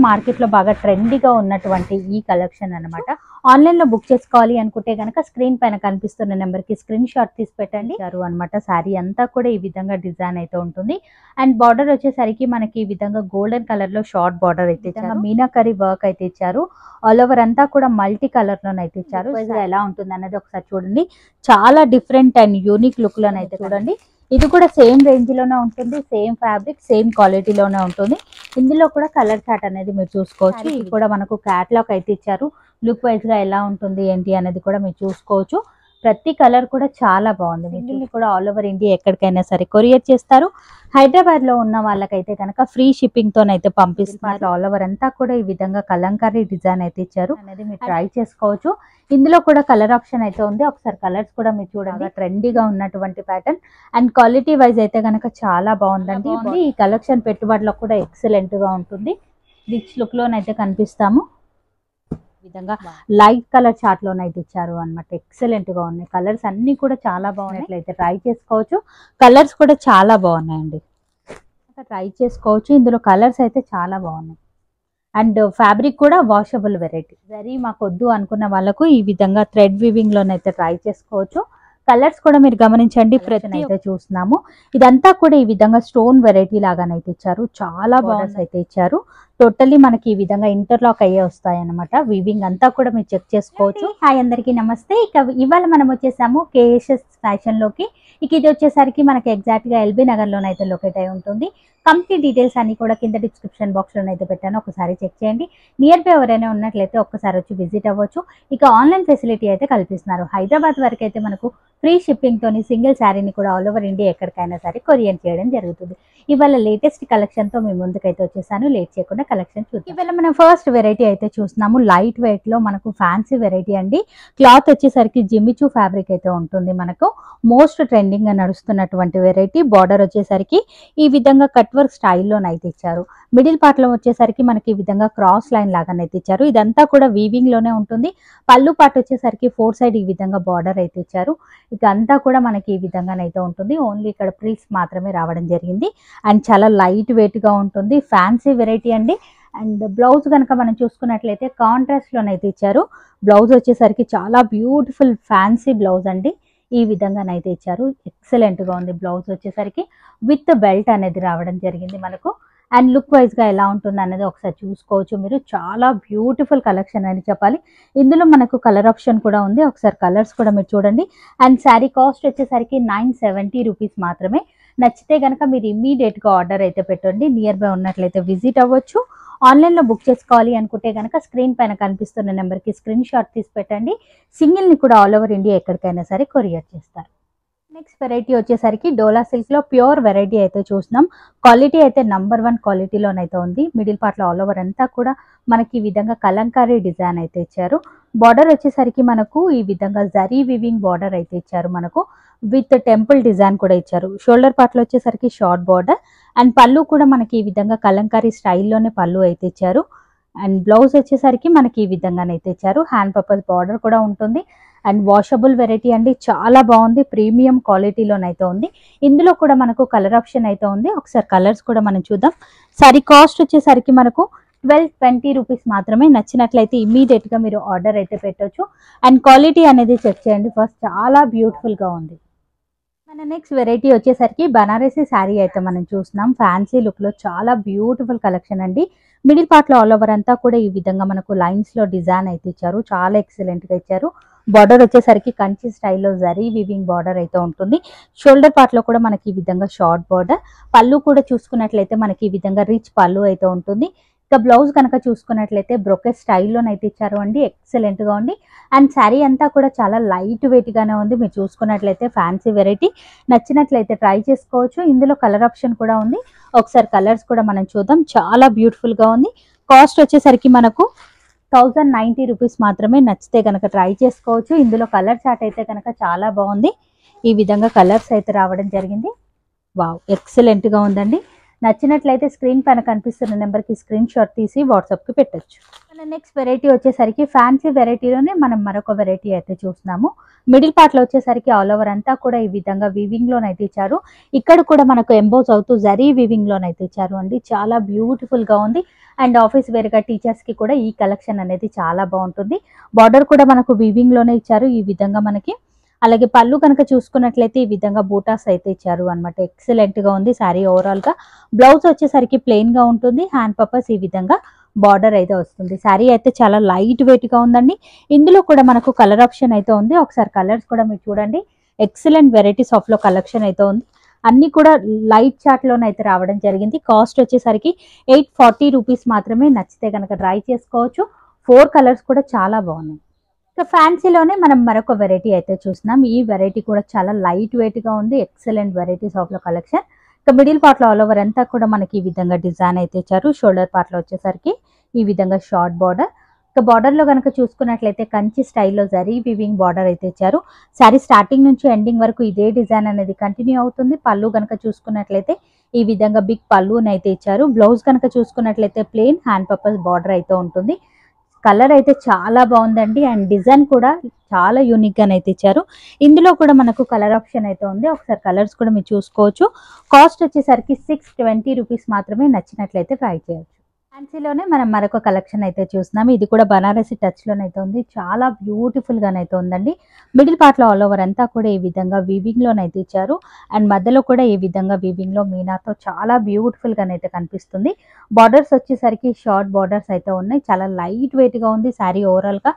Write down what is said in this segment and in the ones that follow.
Market లో బాగా ట్రెండీగా ఉన్నటువంటి ఈ కలెక్షన్ అన్నమాట. ఆన్లైన్ లో బుక్ చేసుకోవాలి అనుకుంటే గనక స్క్రీన్ పైన కనిపిస్తున్న నెంబర్ కి స్క్రీన్ షాట్ తీసి పెట్టండి అన్నమాట. శారీ అంతా కూడా ఈ విధంగా డిజైన్ అయితే ఉంటుంది. అండ్ బార్డర్ వచ్చేసరికి మనకి ఈ విధంగా గోల్డెన్ కలర్ లో షార్ట్ బార్డర్ అయితే ఇచ్చారు. మీనాకరీ వర్క్ అయితే ఇచ్చారు. ఆల్ ఓవర్ అంతా కూడా మల్టీ కలర్ లోనైతే ఇచ్చారు. ఎలా ఉంటుంది అన్నది ఒకసారి చూడండి. చాలా డిఫరెంట్ అండ్ యూనిక్ లుక్ లోనైతే చూడండి. ఇది కూడా సేమ్ రేంజ్ లోనే ఉంటుంది. సేమ్ ఫ్యాబ్రిక్ సేమ్ క్వాలిటీలోనే ఉంటుంది. ఇందులో కూడా కలర్ చార్ట్ అనేది మీరు చూసుకోవచ్చు. ఇది కూడా మనకు క్యాట్లాగ్ అయితే ఇచ్చారు. లుక్ వైజ్ గా ఎలా ఉంటుంది ఏంటి అనేది కూడా మీరు చూసుకోవచ్చు. ప్రతి కలర్ కూడా చాలా బాగుంది. దీన్ని కూడా ఆల్ ఓవర్ ఇండియా ఎక్కడికైనా సరే కొరియర్ చేస్తారు. హైదరాబాద్ లో ఉన్న వాళ్ళకైతే కనుక ఫ్రీ షిప్పింగ్ తోనైతే పంపిస్తున్నారు. ఆల్ ఓవర్ అంతా కూడా ఈ విధంగా కలంకారీ డిజైన్ అయితే ఇచ్చారు అనేది మీరు ట్రై చేసుకోవచ్చు. ఇందులో కూడా కలర్ ఆప్షన్ అయితే ఉంది. ఒకసారి కలర్స్ కూడా మీరు చూడండి. ట్రెండీగా ఉన్నటువంటి ప్యాటర్న్ అండ్ క్వాలిటీ వైజ్ అయితే కనుక చాలా బాగుందండి. ఈ కలెక్షన్ పెట్టుబడిలో కూడా ఎక్సలెంట్ గా ఉంటుంది. రిచ్ లుక్ లోనైతే కనిపిస్తాము. విధంగా లైట్ కలర్ చార్ట్ లోనైతే ఇచ్చారు అన్నమాట. ఎక్సలెంట్ గా ఉన్నాయి. కలర్స్ అన్ని కూడా చాలా బాగున్నట్లయితే ట్రై చేసుకోవచ్చు. కలర్స్ కూడా చాలా బాగున్నాయండి. ట్రై చేసుకోవచ్చు. ఇందులో కలర్స్ అయితే చాలా బాగున్నాయి. అండ్ ఫ్యాబ్రిక్ కూడా వాషబుల్ వెరైటీ. జరీ మాకు వద్దు అనుకున్న వాళ్ళకు ఈ విధంగా థ్రెడ్ వీవింగ్ లోనైతే ట్రై చేసుకోవచ్చు. కలర్స్ కూడా మీరు గమనించండి. ప్రతి అయితే చూస్తున్నాము. ఇదంతా కూడా ఈ విధంగా స్టోన్ వెరైటీ లాగానైతే ఇచ్చారు. చాలా బాగుంది అయితే ఇచ్చారు. టోటల్లీ మనకి ఈ విధంగా ఇంటర్లాక్ అయ్యే వస్తాయి అనమాట. వీవింగ్ అంతా కూడా మీరు చెక్ చేసుకోవచ్చు. హాయ్ అందరికీ నమస్తే. ఇవాళ మనం వచ్చేసాము కేఎస్ఎస్ ఫ్యాషన్ లోకి. ఇది వచ్చేసరికి మనకి ఎగ్జాక్ట్ గా ఎల్బీ నగర్ లోనైతే లొకేట్ అయి ఉంటుంది. కంప్లీట్ డీటెయిల్స్ అన్ని కూడా కింద డిస్క్రిప్షన్ బాక్స్ లోనైతే పెట్టాను. ఒకసారి చెక్ చేయండి. నియర్ బై ఎవరైనా ఉన్నట్లయితే ఒక్కసారి వచ్చి విజిట్ అవ్వచ్చు. ఆన్లైన్ ఫెసిలిటీ అయితే కల్పిస్తున్నారు. హైదరాబాద్ వరకు అయితే మనకు ఫ్రీ షిప్పింగ్ తోని సింగిల్ శారీని కూడా ఆల్ ఓవర్ ఇండియా ఎక్కడికైనా సరే కొరియర్ చేయడం జరుగుతుంది. ఇవాళ లేటెస్ట్ కలెక్షన్ తో మీ ముందుకైతే వచ్చేసాను. లేట్ చేయకుండా కలెక్షన్ చూద్దాం. ఇవాళ మనం ఫస్ట్ వెరైటీ అయితే చూస్తున్నాము. లైట్ వెయిట్ లో మనకు ఫ్యాన్సీ వెరైటీ అండి. క్లాత్ వచ్చేసరికి జిమ్మిచూ ఫ్యాబ్రిక్ అయితే ఉంటుంది. మనకు మోస్ట్ ట్రెండింగ్ గా నడుస్తున్నటువంటి వెరైటీ. బార్డర్ వచ్చేసరికి ఈ విధంగా కట్ వర్క్ స్టైల్లోనైతే ఇచ్చారు. మిడిల్ పార్ట్ లో వచ్చేసరికి మనకి ఈ విధంగా క్రాస్ లైన్ లాగానైతే ఇచ్చారు. ఇదంతా కూడా వీవింగ్ లోనే ఉంటుంది. పళ్ళు పార్ట్ వచ్చేసరికి 4 సైడ్ ఈ విధంగా బార్డర్ అయితే ఇచ్చారు. ఇదంతా కూడా మనకి ఈ విధంగానైతే ఉంటుంది. ఓన్లీ ఇక్కడ ప్రిల్స్ మాత్రమే రావడం జరిగింది. అండ్ చాలా లైట్ వెయిట్ గా ఉంటుంది. ఫ్యాన్సీ వెరైటీ అండి. అండ్ బ్లౌజ్ కనుక మనం చూసుకున్నట్లయితే కాంట్రాస్ట్ లోనైతే ఇచ్చారు. బ్లౌజ్ వచ్చేసరికి చాలా బ్యూటిఫుల్ ఫ్యాన్సీ బ్లౌజ్ అండి. ఈ విధంగానైతే ఇచ్చారు. ఎక్సలెంట్ గా ఉంది. బ్లౌజ్ వచ్చేసరికి విత్ బెల్ట్ అనేది రావడం జరిగింది మనకు. అండ్ లుక్ వైజ్ గా ఎలా ఉంటుంది అనేది ఒకసారి చూసుకోవచ్చు మీరు. చాలా బ్యూటిఫుల్ కలెక్షన్ అని చెప్పాలి. ఇందులో మనకు కలర్ ఆప్షన్ కూడా ఉంది. ఒకసారి కలర్స్ కూడా మీరు చూడండి. అండ్ శారీ కాస్ట్ వచ్చేసరికి 970 రూపీస్ మాత్రమే. నచ్చితే కనుక మీరు ఇమ్మీడియట్ గా ఆర్డర్ అయితే పెట్టండి. నియర్ బై ఉన్నట్లయితే విజిట్ అవ్వచ్చు. ఆన్లైన్ లో బుక్ చేసుకోవాలి అనుకుంటే కనుక స్క్రీన్ పైన కనిపిస్తున్న నెంబర్ కి స్క్రీన్ షాట్ తీసి పెట్టండి. సింగిల్ ని కూడా ఆల్ ఓవర్ ఇండియా ఎక్కడికైనా సరే కొరియర్ చేస్తారు. నెక్స్ట్ వెరైటీ వచ్చేసరికి డోలా సిల్క్ లో ప్యూర్ వెరైటీ అయితే చూస్తున్నాం. క్వాలిటీ అయితే #1 క్వాలిటీలోనైతే ఉంది. మిడిల్ పార్ట్ లో ఆల్ ఓవర్ అంతా కూడా మనకి ఈ విధంగా కలంకారీ డిజైన్ అయితే ఇచ్చారు. బార్డర్ వచ్చేసరికి మనకు ఈ విధంగా జరీ వివింగ్ బార్డర్ అయితే ఇచ్చారు. మనకు విత్ టెంపుల్ డిజైన్ కూడా ఇచ్చారు. షోల్డర్ పార్ట్ లో వచ్చేసరికి షార్ట్ బార్డర్ అండ్ పళ్ళు కూడా మనకి ఈ విధంగా కలంకారీ స్టైల్లోనే పళ్ళు అయితే ఇచ్చారు. అండ్ బ్లౌజ్ వచ్చేసరికి మనకి ఈ విధంగానైతే ఇచ్చారు. హ్యాండ్ పర్పస్ బార్డర్ కూడా ఉంటుంది. అండ్ వాషబుల్ వెరైటీ అండి. చాలా బాగుంది. ప్రీమియం క్వాలిటీలోనైతే ఉంది. ఇందులో కూడా మనకు కలర్ ఆప్షన్ అయితే ఉంది. ఒకసారి కలర్స్ కూడా మనం చూద్దాం. సారీ కాస్ట్ వచ్చేసరికి మనకు 1220 రూపీస్ మాత్రమే. నచ్చినట్లయితే ఇమ్మీడియట్ గా మీరు ఆర్డర్ అయితే పెట్టొచ్చు. అండ్ క్వాలిటీ అనేది చెక్ చేయండి ఫస్ట్. చాలా బ్యూటిఫుల్ గా ఉంది. మన నెక్స్ట్ వెరైటీ వచ్చేసరికి బనారసీ శారీ అయితే మనం చూస్తున్నాం. ఫ్యాన్సీ లుక్ లో చాలా బ్యూటిఫుల్ కలెక్షన్ అండి. మిడిల్ పార్ట్ లో ఆల్ ఓవర్ అంతా కూడా ఈ విధంగా మనకు లైన్స్ లో డిజైన్ అయితే ఇచ్చారు. చాలా ఎక్సలెంట్ గా ఇచ్చారు. బార్డర్ వచ్చేసరికి కంచి స్టైల్లో జరీ వివింగ్ బార్డర్ అయితే ఉంటుంది. షోల్డర్ పార్ట్ లో కూడా మనకి ఈ విధంగా షార్ట్ బార్డర్. పళ్ళు కూడా చూసుకున్నట్లయితే మనకి ఈ విధంగా రిచ్ పళ్ళు అయితే ఉంటుంది. ఇక బ్లౌజ్ కనుక చూసుకున్నట్లయితే బ్రొకెట్ స్టైల్లోనైతే ఇచ్చారు అండి. ఎక్సలెంట్ గా ఉంది. అండ్ శారీ అంతా కూడా చాలా లైట్ వెయిట్ గానే ఉంది. మీరు చూసుకున్నట్లయితే ఫ్యాన్సీ వెరైటీ. నచ్చినట్లయితే ట్రై చేసుకోవచ్చు. ఇందులో కలర్ ఆప్షన్ కూడా ఉంది. ఒకసారి కలర్స్ కూడా మనం చూద్దాం. చాలా బ్యూటిఫుల్ గా ఉంది. కాస్ట్ వచ్చేసరికి మనకు 1090 రూపీస్ మాత్రమే. నచ్చితే కనుక ట్రై చేసుకోవచ్చు. ఇందులో కలర్ చార్ట్ అయితే కనుక చాలా బాగుంది. ఈ విధంగా కలర్స్ అయితే రావడం జరిగింది. వావ్, ఎక్సలెంట్ గా ఉందండి. నచ్చినట్లయితే స్క్రీన్ పైన కనిపిస్తున్న నెంబర్ కి స్క్రీన్ షాట్ తీసి వాట్సాప్ కి పెట్టొచ్చు. నెక్స్ట్ వెరైటీ వచ్చేసరికి ఫ్యాన్సీ వెరైటీలోనే మనం మరొక వెరైటీ అయితే చూస్తున్నాము. మిడిల్ పార్ట్ లో వచ్చేసరికి ఆల్ ఓవర్ అంతా కూడా ఈ విధంగా వీవింగ్ లోనైతే ఇచ్చారు. ఇక్కడ కూడా మనకు ఎంబోజ్ అవుతూ జరీ వీవింగ్ లోనైతే ఇచ్చారు అండి. చాలా బ్యూటిఫుల్ గా ఉంది. అండ్ ఆఫీస్ వేర్గా టీచర్స్కి కూడా ఈ కలెక్షన్ అనేది చాలా బాగుంటుంది. బార్డర్ కూడా మనకు వీవింగ్లోనే ఇచ్చారు ఈ విధంగా మనకి. అలాగే పళ్ళు కనుక చూసుకున్నట్లయితే ఈ విధంగా బూటాస్ అయితే ఇచ్చారు అనమాట. ఎక్సలెంట్గా ఉంది శారీ ఓవరాల్గా. బ్లౌజ్ వచ్చేసరికి ప్లెయిన్గా ఉంటుంది. హ్యాండ్ పర్పస్ ఈ విధంగా బార్డర్ అయితే వస్తుంది. శారీ అయితే చాలా లైట్ వెయిట్గా ఉందండి. ఇందులో కూడా మనకు కలర్ ఆప్షన్ అయితే ఉంది. ఒకసారి కలర్స్ కూడా మీరు చూడండి. ఎక్సలెంట్ వెరైటీస్ ఆఫ్ లో కలెక్షన్ అయితే ఉంది. అన్ని కూడా లైట్ చార్ట్ లోనైతే రావడం జరిగింది. కాస్ట్ వచ్చేసరికి 840 రూపీస్ మాత్రమే. నచ్చితే కనుక ట్రై చేసుకోవచ్చు. 4 కలర్స్ కూడా చాలా బాగున్నాయి. ఇక ఫ్యాన్సీలోనే మనం మరొక వెరైటీ అయితే చూస్తున్నాం. ఈ వెరైటీ కూడా చాలా లైట్ వెయిట్ గా ఉంది. ఎక్సలెంట్ వెరైటీస్ ఆఫ్ లో కలెక్షన్. ఇక మిడిల్ పార్ట్ లో ఆల్ ఓవర్ అంతా కూడా మనకి ఈ విధంగా డిజైన్ అయితే ఇచ్చారు. షోల్డర్ పార్ట్ లో వచ్చేసరికి ఈ విధంగా షార్ట్ బార్డర్. ఇక బార్డర్ లో కనుక చూసుకున్నట్లయితే కంచి స్టైల్లో జరీ వివింగ్ బార్డర్ అయితే ఇచ్చారు. శారీ స్టార్టింగ్ నుంచి ఎండింగ్ వరకు ఇదే డిజైన్ అనేది కంటిన్యూ అవుతుంది. పళ్ళు కనుక చూసుకున్నట్లయితే ఈ విధంగా బిగ్ పళ్ళుని అయితే ఇచ్చారు. బ్లౌజ్ కనుక చూసుకున్నట్లయితే ప్లెయిన్ హ్యాండ్ పర్పస్ బార్డర్ అయితే ఉంటుంది. కలర్ అయితే చాలా బాగుందండి. అండ్ డిజైన్ కూడా చాలా యూనిక్ గానైతే ఇచ్చారు. ఇందులో కూడా మనకు కలర్ ఆప్షన్ అయితే ఉంది. ఒకసారి కలర్స్ కూడా మీరు చూసుకోవచ్చు. కాస్ట్ వచ్చేసరికి 620 రూపీస్ మాత్రమే. నచ్చినట్లయితే ట్రై చేయొచ్చు. ఫ్యాన్సీలోనే మనం మరొక కలెక్షన్ అయితే చూస్తున్నాం. ఇది కూడా బనారసి టచ్ లోనైతే ఉంది. చాలా బ్యూటిఫుల్ గానైతే ఉందండి. మిడిల్ పార్ట్ లో ఆల్ ఓవర్ అంతా కూడా ఈ విధంగా వీవింగ్ లోనైతే ఇచ్చారు. అండ్ మధ్యలో కూడా ఈ విధంగా వీవింగ్ లో మీనాతో చాలా బ్యూటిఫుల్ గానైతే కనిపిస్తుంది. బార్డర్స్ వచ్చేసరికి షార్ట్ బార్డర్స్ అయితే ఉన్నాయి. చాలా లైట్ వెయిట్ గా ఉంది శారీ ఓవరాల్ గా.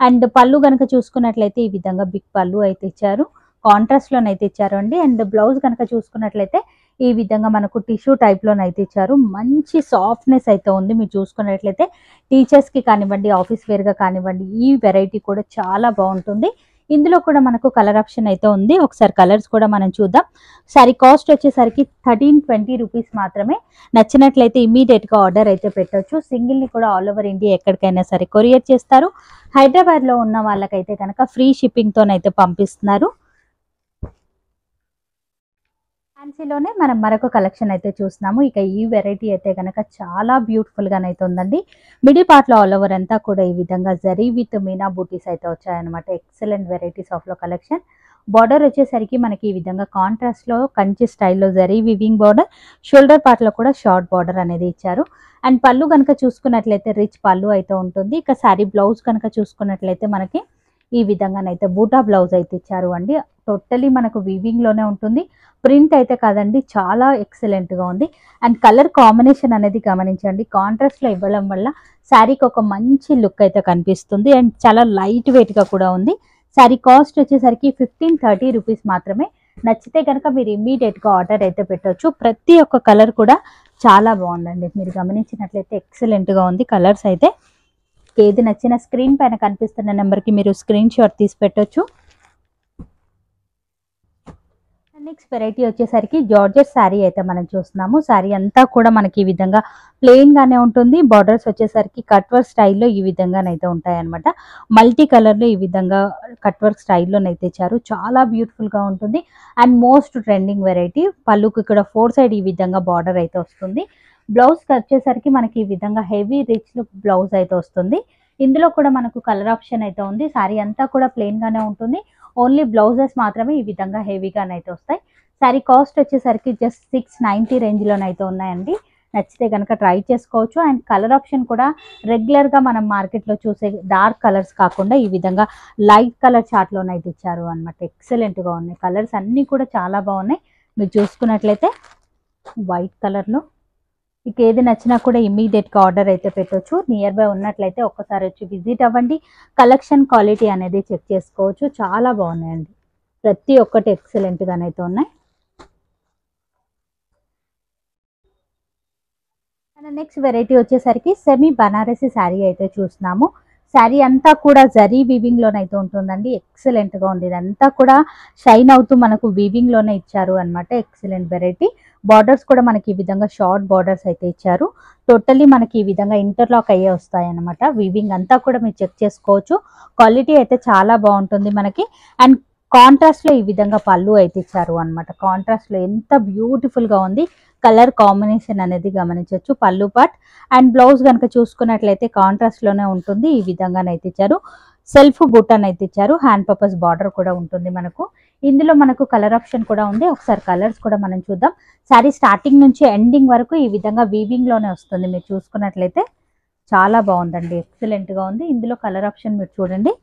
అండ్ పళ్ళు కనుక చూసుకున్నట్లయితే ఈ విధంగా బిగ్ పళ్ళు అయితే ఇచ్చారు. కాంట్రాస్ట్ లోనైతే ఇచ్చారు అండి. అండ్ బ్లౌజ్ కనుక చూసుకున్నట్లయితే ఈ విధంగా మనకు టిష్యూ టైప్ లోనైతే ఇచ్చారు. మంచి సాఫ్ట్నెస్ అయితే ఉంది. మీరు చూసుకున్నట్లయితే టీచర్స్ కి కానివ్వండి, ఆఫీస్ వేర్ గా కానివ్వండి, ఈ వెరైటీ కూడా చాలా బాగుంటుంది. ఇందులో కూడా మనకు కలర్ ఆప్షన్ అయితే ఉంది. ఒకసారి కలర్స్ కూడా మనం చూద్దాం. సారీ కాస్ట్ వచ్చేసరికి 1320 రూపీస్ మాత్రమే. నచ్చినట్లయితే ఇమీడియట్ గా ఆర్డర్ అయితే పెట్టొచ్చు. సింగిల్ ని కూడా ఆల్ ఓవర్ ఇండియా ఎక్కడికైనా సరే కొరియర్ చేస్తారు. హైదరాబాద్ లో ఉన్న వాళ్ళకైతే కనుక ఫ్రీ షిప్పింగ్ తోనైతే పంపిస్తున్నారు. ఫ్యాన్సీలోనే మనం మరొక కలెక్షన్ అయితే చూస్తున్నాము. ఇక ఈ వెరైటీ అయితే కనుక చాలా బ్యూటిఫుల్ గానైతే ఉందండి. మిడిల్ పార్ట్ లో ఆల్ ఓవర్ అంతా కూడా ఈ విధంగా జరీ విత్ మీనా బూటీస్ అయితే వచ్చాయన్నమాట. ఎక్సలెంట్ వెరైటీస్ ఆఫ్ లో కలెక్షన్. బార్డర్ వచ్చేసరికి మనకి ఈ విధంగా కాంట్రాస్ట్ లో కంచి స్టైల్లో zari weaving border. Shoulder part లో కూడా షార్ట్ బార్డర్ అనేది ఇచ్చారు. అండ్ పళ్ళు కనుక చూసుకున్నట్లయితే రిచ్ పళ్ళు అయితే ఉంటుంది. ఇక శారీ బ్లౌజ్ కనుక చూసుకున్నట్లయితే మనకి ఈ విధంగానైతే బూటా బ్లౌజ్ అయితే ఇచ్చారు అండి. టోటలీ మనకు వీవింగ్ లోనే ఉంటుంది. ప్రింట్ అయితే కాదండి, చాలా ఎక్సలెంట్ గా ఉంది. అండ్ కలర్ కాంబినేషన్ అనేది గమనించండి. కాంట్రాస్ట్ లో ఇవ్వడం వల్ల శారీకి ఒక మంచి లుక్ అయితే కనిపిస్తుంది. అండ్ చాలా లైట్ వెయిట్ గా కూడా ఉంది. శారీ కాస్ట్ వచ్చేసరికి 1530 రూపీస్ మాత్రమే. నచ్చితే కనుక మీరు ఇమ్మీడియట్ గా ఆర్డర్ అయితే పెట్టొచ్చు. ప్రతి ఒక్క కలర్ కూడా చాలా బాగుందండి. మీరు గమనించినట్లయితే ఎక్సలెంట్ గా ఉంది కలర్స్ అయితే. ఏది నచ్చిన స్క్రీన్ పైన కనిపిస్తున్న నెంబర్కి మీరు స్క్రీన్ షాట్ తీసి పెట్టొచ్చు. నెక్స్ట్ వెరైటీ వచ్చేసరికి జార్జెట్ శారీ అయితే మనం చూస్తున్నాము. శారీ అంతా కూడా మనకి ఈ విధంగా ప్లెయిన్ గానే ఉంటుంది. బార్డర్స్ వచ్చేసరికి కట్ వర్క్ స్టైల్లో ఈ విధంగానైతే ఉంటాయన్నమాట. మల్టీ కలర్ లో ఈ విధంగా కట్ వర్క్ స్టైల్లోనైతే ఇచ్చారు. చాలా బ్యూటిఫుల్ గా ఉంటుంది. And most trending variety. పళ్ళుకి ఇక్కడ 4 సైడ్ ఈ విధంగా బార్డర్ అయితే వస్తుంది. బ్లౌజ్ వచ్చేసరికి మనకి ఈ విధంగా హెవీ రిచ్ లుక్ బ్లౌజ్ అయితే వస్తుంది. ఇందులో కూడా మనకు కలర్ ఆప్షన్ అయితే ఉంది. శారీ అంతా కూడా ప్లెయిన్ గానే ఉంటుంది. ఓన్లీ బ్లౌజెస్ మాత్రమే ఈ విధంగా హెవీగానైతే వస్తాయి. శారీ కాస్ట్ వచ్చేసరికి జస్ట్ 690 రేంజ్ లోనైతే ఉన్నాయండి. నచ్చితే కనుక ట్రై చేసుకోవచ్చు. అండ్ కలర్ ఆప్షన్ కూడా రెగ్యులర్ గా మనం మార్కెట్ లో చూసే డార్క్ కలర్స్ కాకుండా ఈ విధంగా లైట్ కలర్ చార్ట్ లోనైతే ఇచ్చారు అనమాట. ఎక్సలెంట్ గా ఉన్నాయి. కలర్స్ అన్ని కూడా చాలా బాగున్నాయి. మీరు చూసుకున్నట్లయితే వైట్ కలర్ లో మీకు ఏది నచ్చినా కూడా ఇమీడియట్ గా ఆర్డర్ అయితే పెట్టొచ్చు. నియర్ బై ఉన్నట్లయితే ఒక్కసారి వచ్చి విజిట్ అవ్వండి. కలెక్షన్ క్వాలిటీ అనేది చెక్ చేసుకోవచ్చు. చాలా బాగున్నాయండి. ప్రతి ఒక్కటి ఎక్సలెంట్ గానైతే ఉన్నాయి. నెక్స్ట్ వెరైటీ వచ్చేసరికి సెమీ బనారసి శారీ అయితే చూస్తున్నాము. శారీ అంతా కూడా జరీ వీవింగ్ లోనైతే ఉంటుందండి. ఎక్సలెంట్ గా ఉంది. ఇదంతా కూడా షైన్ అవుతూ మనకు వీవింగ్ లోనే ఇచ్చారు అనమాట. Excellent variety. బార్డర్స్ కూడా మనకి ఈ విధంగా షార్ట్ బార్డర్స్ అయితే ఇచ్చారు. టోటల్లీ మనకి ఈ విధంగా ఇంటర్లాక్ అయ్యే వస్తాయి అనమాట. వీవింగ్ అంతా కూడా మీరు చెక్ చేసుకోవచ్చు. క్వాలిటీ అయితే చాలా బాగుంటుంది మనకి. అండ్ కాంట్రాస్ట్ లో ఈ విధంగా పళ్ళు అయితే ఇచ్చారు అనమాట. కాంట్రాస్ట్ లో ఎంత బ్యూటిఫుల్ గా ఉంది. కలర్ కాంబినేషన్ అనేది గమనించవచ్చు. పళ్ళు పార్ట్ అండ్ బ్లౌజ్ కనుక చూసుకున్నట్లయితే కాంట్రాస్ట్ లోనే ఉంటుంది. ఈ విధంగానైతే ఇచ్చారు. సెల్ఫ్ బుటన్ అయితే ఇచ్చారు. హ్యాండ్ పర్పస్ బార్డర్ కూడా ఉంటుంది మనకు. ఇందులో మనకు కలర్ ఆప్షన్ కూడా ఉంది. ఒకసారి కలర్స్ కూడా మనం చూద్దాం. శారీ స్టార్టింగ్ నుంచి ఎండింగ్ వరకు ఈ విధంగా వీవింగ్ లోనే వస్తుంది. మీరు చూసుకున్నట్లయితే చాలా బాగుందండి, ఎక్సలెంట్ గా ఉంది. ఇందులో కలర్ ఆప్షన్ మీరు చూడండి.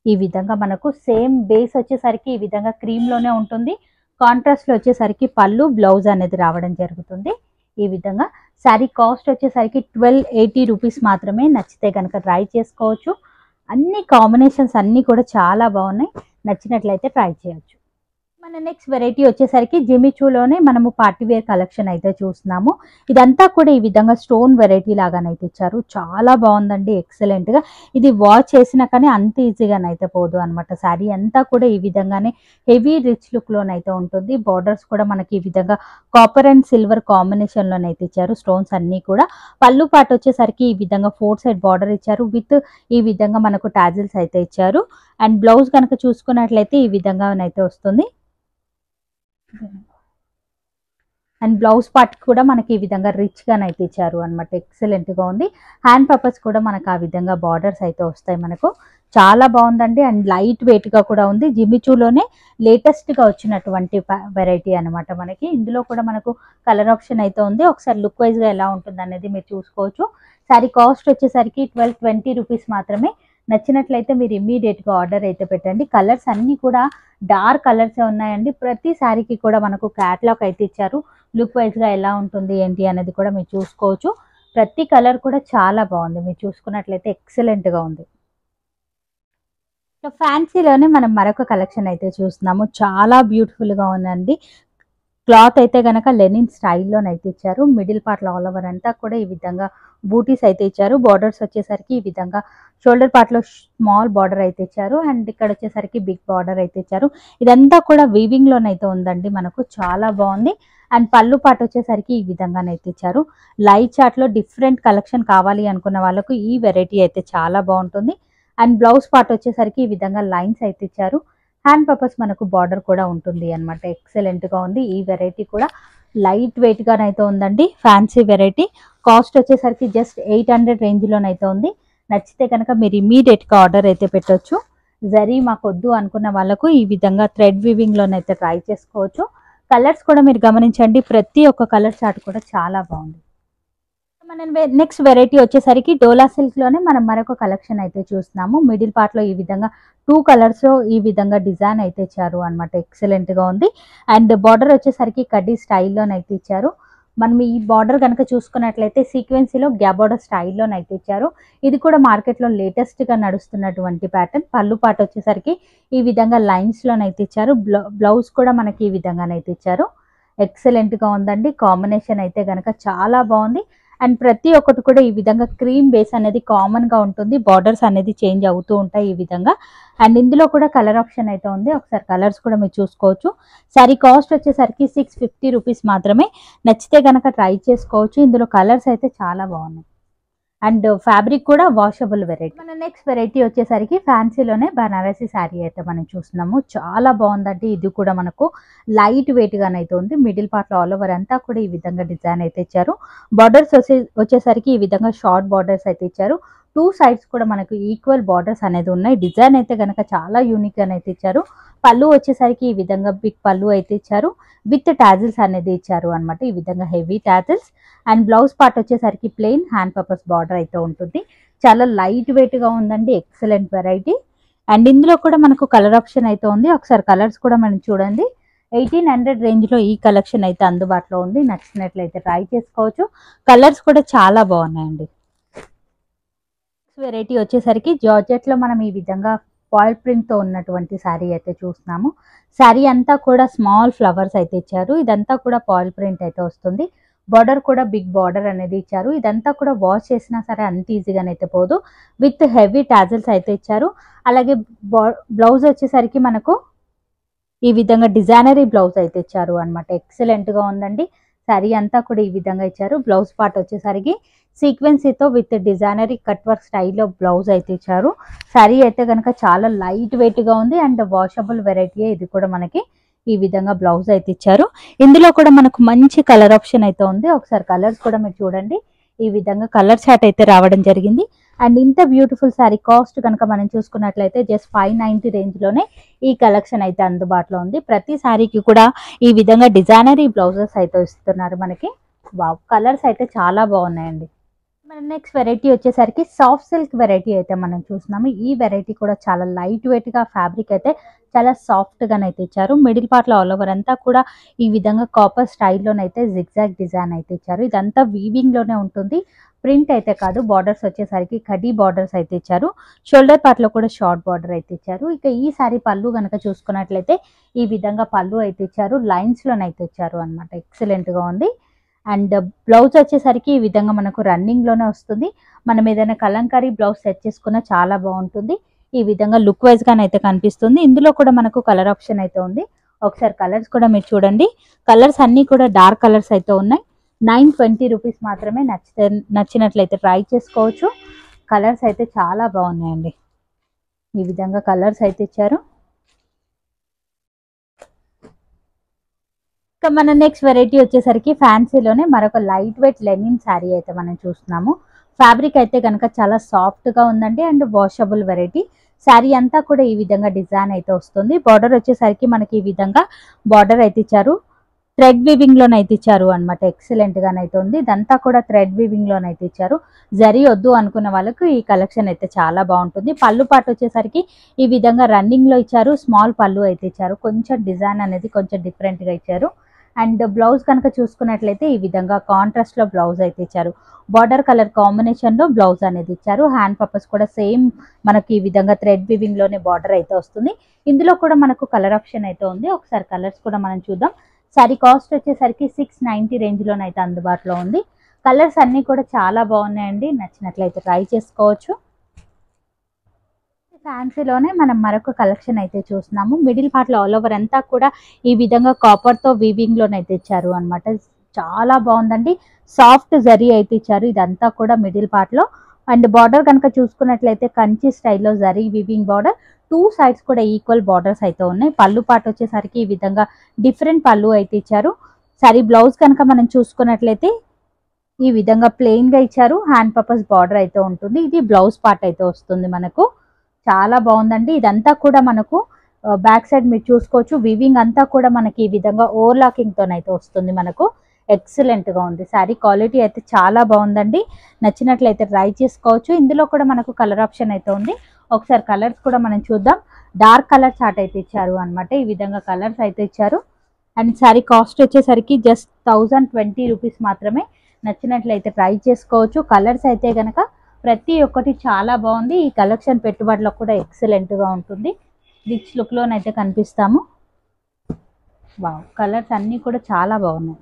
ఈ విధంగా మనకు సేమ్ బేస్ వచ్చేసరికి ఈ విధంగా క్రీమ్ లోనే ఉంటుంది. కాంట్రాస్ట్ లో వచ్చేసరికి పళ్ళు బ్లౌజ్ అనేది రావడం జరుగుతుంది. ఈ విధంగా శారీ కాస్ట్ వచ్చేసరికి 1280 రూపీస్ మాత్రమే. నచ్చితే కనుక ట్రై చేసుకోవచ్చు. అన్ని కాంబినేషన్స్ అన్ని కూడా చాలా బాగున్నాయి. నచ్చినట్లయితే ట్రై చేయొచ్చు. మన నెక్స్ట్ వెరైటీ వచ్చేసరికి జిమిచూలోనే మనము పార్టీ వేర్ కలెక్షన్ అయితే చూస్తున్నాము. ఇదంతా కూడా ఈ విధంగా స్టోన్ వెరైటీ లాగానైతే ఇచ్చారు. చాలా బాగుందండి, ఎక్సలెంట్ గా. ఇది వాష్ చేసినా కానీ అంత ఈజీగానైతే పోదు అనమాట. శారీ అంతా కూడా ఈ విధంగానే హెవీ రిచ్ లుక్ లోనైతే ఉంటుంది. బార్డర్స్ కూడా మనకి ఈ విధంగా కాపర్ అండ్ సిల్వర్ కాంబినేషన్ లోనైతే ఇచ్చారు. స్టోన్స్ అన్ని కూడా. పళ్ళు పాటు వచ్చేసరికి ఈ విధంగా 4 సైడ్ బార్డర్ ఇచ్చారు. విత్ ఈ విధంగా మనకు టాజిల్స్ అయితే ఇచ్చారు. అండ్ బ్లౌజ్ కనుక చూసుకున్నట్లయితే ఈ విధంగానైతే వస్తుంది. అండ్ బ్లౌజ్ పార్ట్ కూడా మనకి ఈ విధంగా రిచ్ గానైతే ఇచ్చారు అనమాట. ఎక్సలెంట్ గా ఉంది. హ్యాండ్ పర్పస్ కూడా మనకు ఆ విధంగా బార్డర్స్ అయితే వస్తాయి మనకు. చాలా బాగుందండి. అండ్ లైట్ వెయిట్ గా కూడా ఉంది. జిమిచూలోనే లేటెస్ట్ గా వచ్చినటువంటి వెరైటీ అనమాట మనకి. ఇందులో కూడా మనకు కలర్ ఆప్షన్ అయితే ఉంది. ఒకసారి లుక్ వైజ్ గా ఎలా ఉంటుంది అనేది మీరు చూసుకోవచ్చు. సారీ కాస్ట్ వచ్చేసరికి 1220 రూపీస్ మాత్రమే. నచ్చినట్లయితే మీరు ఇమ్మీడియట్ గా ఆర్డర్ అయితే పెట్టండి. కలర్స్ అన్ని కూడా డార్క్ కలర్స్ ఉన్నాయండి. ప్రతి శారీకి కూడా మనకు క్యాటలాగ్ అయితే ఇచ్చారు. లుక్ వైజ్ గా ఎలా ఉంటుంది ఏంటి అనేది కూడా మీరు చూసుకోవచ్చు. ప్రతి కలర్ కూడా చాలా బాగుంది. మీరు చూసుకున్నట్లయితే ఎక్సలెంట్ గా ఉంది. ఫ్యాన్సీలోనే మనం మరొక కలెక్షన్ అయితే చూస్తున్నాము. చాలా బ్యూటిఫుల్ గా ఉందండి. క్లాత్ అయితే గనక లెనిన్ స్టైల్లోనైతే ఇచ్చారు. మిడిల్ పార్ట్లో ఆల్ ఓవర్ అంతా కూడా ఈ విధంగా బూటీస్ అయితే ఇచ్చారు. బార్డర్స్ వచ్చేసరికి ఈ విధంగా షోల్డర్ పార్ట్లో స్మాల్ బార్డర్ అయితే ఇచ్చారు. అండ్ ఇక్కడ వచ్చేసరికి బిగ్ బార్డర్ అయితే ఇచ్చారు. ఇదంతా కూడా వీవింగ్ లోనైతే ఉందండి మనకు. చాలా బాగుంది. అండ్ పళ్ళు పాటు వచ్చేసరికి ఈ విధంగానైతే ఇచ్చారు. లైవ్ చాట్ లో డిఫరెంట్ కలెక్షన్ కావాలి అనుకున్న వాళ్ళకు ఈ వెరైటీ అయితే చాలా బాగుంటుంది. అండ్ బ్లౌజ్ పార్ట్ వచ్చేసరికి ఈ విధంగా లైన్స్ అయితే ఇచ్చారు. హ్యాండ్ పర్పస్ మనకు బార్డర్ కూడా ఉంటుంది అనమాట. ఎక్సలెంట్ గా ఉంది. ఈ వెరైటీ కూడా లైట్ వెయిట్ గానైతే ఉందండి. Fancy variety. కాస్ట్ వచ్చేసరికి జస్ట్ 800 రేంజ్ లోనైతే ఉంది. నచ్చితే కనుక మీరు ఇమీడియట్ గా ఆర్డర్ అయితే పెట్టొచ్చు. జరీ మాకు వద్దు అనుకున్న వాళ్ళకు ఈ విధంగా థ్రెడ్ వీవింగ్ లోనైతే ట్రై చేసుకోవచ్చు. కలర్స్ కూడా మీరు గమనించండి. ప్రతి ఒక్క కలర్ చార్ట్ కూడా చాలా బాగుంది. మనం నెక్స్ట్ వెరైటీ వచ్చేసరికి డోలా సిల్క్ లోనే మనం మరొక కలెక్షన్ అయితే చూస్తున్నాము. మిడిల్ పార్ట్ లో ఈ విధంగా 2 కలర్స్ ఈ విధంగా డిజైన్ అయితే ఇచ్చారు అనమాట. ఎక్సలెంట్ గా ఉంది. అండ్ బార్డర్ వచ్చేసరికి కడ్డీ స్టైల్లోనైతే ఇచ్చారు. మనం ఈ బార్డర్ కనుక చూసుకున్నట్లయితే సీక్వెన్సీలో గ్యాప్ బార్డర్ స్టైల్లోనైతే ఇచ్చారు. ఇది కూడా మార్కెట్లో లేటెస్ట్ గా నడుస్తున్నటువంటి ప్యాటర్న్. పళ్ళు పాటు వచ్చేసరికి ఈ విధంగా లైన్స్ లోనైతే ఇచ్చారు. బ్లౌజ్ కూడా మనకి ఈ విధంగానైతే ఇచ్చారు. ఎక్సలెంట్ గా ఉందండి. కాంబినేషన్ అయితే గనక చాలా బాగుంది. అండ్ ప్రతి ఒక్కటి కూడా ఈ విధంగా క్రీమ్ బేస్ అనేది కామన్ గా ఉంటుంది. బార్డర్స్ అనేది చేంజ్ అవుతూ ఉంటాయి ఈ విధంగా. అండ్ ఇందులో కూడా కలర్ ఆప్షన్ అయితే ఉంది. ఒకసారి కలర్స్ కూడా మీరు చూసుకోవచ్చు. సారీ కాస్ట్ వచ్చేసరికి 650 రూపీస్ మాత్రమే. నచ్చితే కనుక ట్రై చేసుకోవచ్చు. ఇందులో కలర్స్ అయితే చాలా బాగున్నాయి. అండ్ ఫ్యాబ్రిక్ కూడా వాషబుల్ వెరైటీ. మన నెక్స్ట్ వెరైటీ వచ్చేసరికి ఫ్యాన్సీలోనే బనారసి శారీ అయితే మనం చూస్తున్నాము. చాలా బాగుందండి. ఇది కూడా మనకు లైట్ వెయిట్ గానైతే ఉంది. మిడిల్ పార్ట్ లో ఆల్ ఓవర్ అంతా కూడా ఈ విధంగా డిజైన్ అయితే ఇచ్చారు. బార్డర్స్ వచ్చేసరికి ఈ విధంగా షార్ట్ బార్డర్స్ అయితే ఇచ్చారు. 2 సైడ్స్ కూడా మనకు ఈక్వల్ బార్డర్స్ అనేది ఉన్నాయి. డిజైన్ అయితే కనుక చాలా యూనిక్ గానైతే ఇచ్చారు. పళ్ళు వచ్చేసరికి ఈ విధంగా బిగ్ పళ్ళు అయితే ఇచ్చారు. విత్ టాజిల్స్ అనేది ఇచ్చారు అనమాట. ఈ విధంగా heavy tassels. And blouse part వచ్చేసరికి ప్లెయిన్ హ్యాండ్ పర్పస్ బార్డర్ అయితే ఉంటుంది. చాలా లైట్ వెయిట్ గా ఉందండి. Excellent variety. అండ్ ఇందులో కూడా మనకు కలర్ ఆప్షన్ అయితే ఉంది. ఒకసారి కలర్స్ కూడా మనం చూడండి. 1800 రేంజ్ లో ఈ కలెక్షన్ అయితే అందుబాటులో ఉంది. నచ్చినట్లయితే ట్రై చేసుకోవచ్చు. కలర్స్ కూడా చాలా బాగున్నాయండి. వెరైటీ వచ్చేసరికి జార్జెట్ లో మనం ఈ విధంగా ఫాయిల్ ప్రింట్ తో ఉన్నటువంటి శారీ అయితే చూస్తున్నాము. శారీ అంతా కూడా స్మాల్ ఫ్లవర్స్ అయితే ఇచ్చారు. ఇదంతా కూడా ఫాయిల్ ప్రింట్ అయితే వస్తుంది. బార్డర్ కూడా బిగ్ బార్డర్ అనేది ఇచ్చారు. ఇదంతా కూడా వాష్ చేసినా సరే అంత ఈజీగానైతే పోదు. విత్ హెవీ టాజిల్స్ అయితే ఇచ్చారు. అలాగే బ్లౌజ్ వచ్చేసరికి మనకు ఈ విధంగా డిజైనరీ బ్లౌజ్ అయితే ఇచ్చారు అనమాట. ఎక్సలెంట్ గా ఉందండి. శారీ అంతా కూడా ఈ విధంగా ఇచ్చారు. బ్లౌజ్ పార్ట్ వచ్చేసరికి సీక్వెన్సీతో విత్ డిజైనరీ కట్ వర్క్ స్టైల్లో బ్లౌజ్ అయితే ఇచ్చారు. శారీ అయితే కనుక చాలా లైట్ వెయిట్ గా ఉంది. And washable variety. ఇది కూడా మనకి ఈ విధంగా బ్లౌజ్ అయితే ఇచ్చారు. ఇందులో కూడా మనకు మంచి కలర్ ఆప్షన్ అయితే ఉంది. ఒకసారి కలర్స్ కూడా మీరు చూడండి. ఈ విధంగా కలర్ చార్ట్ అయితే రావడం జరిగింది. అండ్ ఇంత బ్యూటిఫుల్ శారీ కాస్ట్ కనుక మనం చూసుకున్నట్లయితే జస్ట్ 590 రేంజ్ లోనే ఈ కలెక్షన్ అయితే అందుబాటులో ఉంది. ప్రతి శారీకి కూడా ఈ విధంగా డిజైనరీ బ్లౌజెస్ అయితే ఇస్తున్నారు మనకి. వావ్, కలర్స్ అయితే చాలా బాగున్నాయండి. మన నెక్స్ట్ వెరైటీ వచ్చేసరికి సాఫ్ట్ సిల్క్ వెరైటీ అయితే మనం చూస్తున్నాము. ఈ వెరైటీ కూడా చాలా లైట్ వెయిట్ గా, ఫ్యాబ్రిక్ అయితే చాలా సాఫ్ట్ గానైతే ఇచ్చారు. మిడిల్ పార్ట్ లో ఆల్ ఓవర్ అంతా కూడా ఈ విధంగా కాపర్ స్టైల్లోనైతే జిగ్జాగ్ డిజైన్ అయితే ఇచ్చారు. ఇదంతా వీవింగ్ లోనే ఉంటుంది, ప్రింట్ అయితే కాదు. బార్డర్స్ వచ్చేసరికి కడీ బార్డర్స్ అయితే ఇచ్చారు. షోల్డర్ పార్ట్ లో కూడా షార్ట్ బార్డర్ అయితే ఇచ్చారు. ఇక ఈ సారీ పళ్ళు కనుక చూసుకున్నట్లయితే ఈ విధంగా పళ్ళు అయితే ఇచ్చారు, లైన్స్ లోనైతే ఇచ్చారు అనమాట. ఎక్సలెంట్ గా ఉంది. అండ్ బ్లౌజ్ వచ్చేసరికి ఈ విధంగా మనకు రన్నింగ్ లోనే వస్తుంది. మనం ఏదైనా కలంకారీ బ్లౌజ్ సెట్ చేసుకున్నా చాలా బాగుంటుంది. ఈ విధంగా లుక్ వైజ్ గానైతే కనిపిస్తుంది. ఇందులో కూడా మనకు కలర్ ఆప్షన్ అయితే ఉంది. ఒకసారి కలర్స్ కూడా మీరు చూడండి. కలర్స్ అన్ని కూడా డార్క్ కలర్స్ అయితే ఉన్నాయి. 920 రూపీస్ మాత్రమే. నచ్చినట్లయితే ట్రై చేసుకోవచ్చు. కలర్స్ అయితే చాలా బాగున్నాయండి. ఈ విధంగా కలర్స్ అయితే ఇచ్చారు. ఇక మన నెక్స్ట్ వెరైటీ వచ్చేసరికి ఫ్యాన్సీలోనే మరొక లైట్ వెయిట్ లెనిన్ శారీ అయితే మనం చూస్తున్నాము. ఫ్యాబ్రిక్ అయితే కనుక చాలా సాఫ్ట్ గా ఉందండి అండ్ వాషబుల్ వెరైటీ. శారీ అంతా కూడా ఈ విధంగా డిజైన్ అయితే వస్తుంది. బార్డర్ వచ్చేసరికి మనకి ఈ విధంగా బార్డర్ అయితే ఇచ్చారు. థ్రెడ్ వీవింగ్ లోనైతే ఇచ్చారు అనమాట. ఎక్సలెంట్ గానైతే ఉంది. ఇదంతా కూడా థ్రెడ్ వీవింగ్ లోనైతే ఇచ్చారు. జరీ వద్దు అనుకున్న వాళ్ళకు ఈ కలెక్షన్ అయితే చాలా బాగుంటుంది. పళ్ళు పాటు వచ్చేసరికి ఈ విధంగా రన్నింగ్ లో ఇచ్చారు. స్మాల్ పళ్ళు అయితే ఇచ్చారు. కొంచెం డిజైన్ అనేది కొంచెం డిఫరెంట్ గా ఇచ్చారు. అండ్ బ్లౌజ్ కనుక చూసుకున్నట్లయితే ఈ విధంగా కాంట్రాస్ట్ లో బ్లౌజ్ అయితే ఇచ్చారు. బార్డర్ కలర్ కాంబినేషన్ లో బ్లౌజ్ అనేది ఇచ్చారు. హ్యాండ్ పర్పస్ కూడా సేమ్ మనకి ఈ విధంగా థ్రెడ్ వీవింగ్ లోనే బార్డర్ అయితే వస్తుంది. ఇందులో కూడా మనకు కలర్ ఆప్షన్ అయితే ఉంది. ఒకసారి కలర్స్ కూడా మనం చూద్దాం. సారీ కాస్ట్ వచ్చేసరికి 690 రేంజ్ లోనైతే అందుబాటులో ఉంది. కలర్స్ అన్ని కూడా చాలా బాగున్నాయండి. నచ్చినట్లయితే ట్రై చేసుకోవచ్చు. ఫ్యాన్సీలోనే మనం మరొక కలెక్షన్ అయితే చూస్తున్నాము. మిడిల్ పార్ట్ లో ఆల్ ఓవర్ అంతా కూడా ఈ విధంగా కాపర్ తో వీవింగ్ లోనైతే ఇచ్చారు అనమాట. చాలా బాగుందండి. సాఫ్ట్ జరీ అయితే ఇచ్చారు. ఇదంతా కూడా మిడిల్ పార్ట్ లో. అండ్ బార్డర్ కనుక చూసుకున్నట్లయితే కంచి స్టైల్లో zari weaving border. Two sides కూడా ఈక్వల్ బార్డర్స్ అయితే ఉన్నాయి. పళ్ళు పార్ట్ వచ్చేసరికి ఈ విధంగా డిఫరెంట్ పళ్ళు అయితే ఇచ్చారు. సరీ బ్లౌజ్ కనుక మనం చూసుకున్నట్లయితే ఈ విధంగా ప్లెయిన్ గా ఇచ్చారు. హ్యాండ్ పర్పస్ బార్డర్ అయితే ఉంటుంది. ఇది బ్లౌజ్ పార్ట్ అయితే వస్తుంది మనకు. చాలా బాగుందండి. ఇదంతా కూడా మనకు బ్యాక్ సైడ్ మీరు చూసుకోవచ్చు. వివింగ్ అంతా కూడా మనకి ఈ విధంగా ఓవర్లాకింగ్ తోనైతే వస్తుంది మనకు. ఎక్సలెంట్ గా ఉంది. శారీ క్వాలిటీ అయితే చాలా బాగుందండి. నచ్చినట్లయితే ట్రై చేసుకోవచ్చు. ఇందులో కూడా మనకు కలర్ ఆప్షన్ అయితే ఉంది. ఒకసారి కలర్స్ కూడా మనం చూద్దాం. డార్క్ కలర్ చార్ట్ అయితే ఇచ్చారు అనమాట. ఈ విధంగా కలర్స్ అయితే ఇచ్చారు. అండ్ శారీ కాస్ట్ వచ్చేసరికి జస్ట్ 1020 రూపీస్ మాత్రమే. నచ్చినట్లయితే ట్రై చేసుకోవచ్చు. కలర్స్ అయితే గనక ప్రతి ఒక్కటి చాలా బాగుంది. ఈ కలెక్షన్ పెట్టుబడిలో కూడా ఎక్సలెంట్ గా ఉంటుంది. రిచ్ లుక్ లోనైతే కనిపిస్తాము. వావ్, కలర్స్ అన్ని కూడా చాలా బాగున్నాయి.